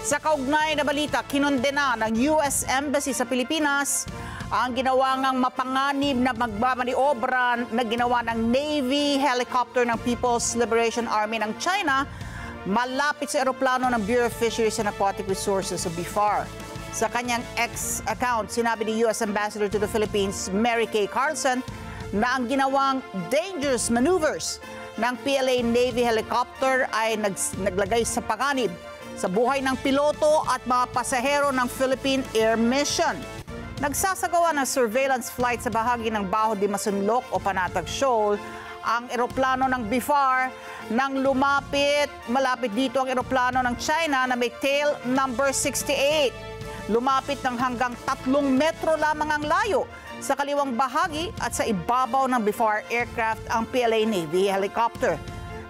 Sa kaugnay na balita, kinondena ng US Embassy sa Pilipinas ang ginawa ngang mapanganib na magmamaniobra na ginawa ng Navy helicopter ng People's Liberation Army ng China malapit sa eroplano ng Bureau of Fisheries and Aquatic Resources o BFAR. Sa kanyang X account, sinabi ni US Ambassador to the Philippines, Mary Kay Carlson, na ang ginawang dangerous maneuvers ng PLA Navy helicopter ay naglagay sa panganib sa buhay ng piloto at mga pasahero ng Philippine Air Mission. Nagsasagawa ng surveillance flight sa bahagi ng Baho de Masinloc o Panatag Shoal ang eroplano ng BFAR nang malapit dito ang eroplano ng China na may tail number 68. Lumapit ng hanggang 3 metro lamang ang layo sa kaliwang bahagi at sa ibabaw ng BFAR aircraft ang PLA Navy helicopter.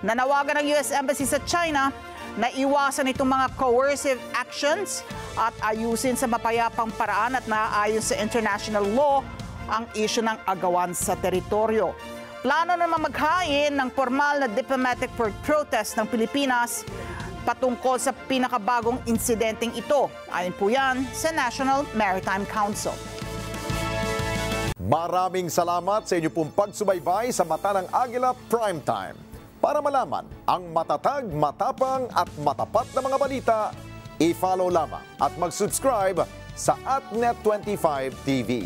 Nanawagan ng US Embassy sa China na iwasan itong mga coercive actions at ayusin sa mapayapang paraan at naaayon sa international law ang isyu ng agawan sa teritoryo. Plano naman maghain ng formal na diplomatic protest ng Pilipinas patungkol sa pinakabagong insidenteng ito. Ayon po yan sa National Maritime Council. Maraming salamat sa inyo pong pagsubaybay sa Mata ng Agila Primetime. Para malaman ang matatag, matapang at matapat na mga balita, i-follow lamang at mag-subscribe sa @Net25 TV.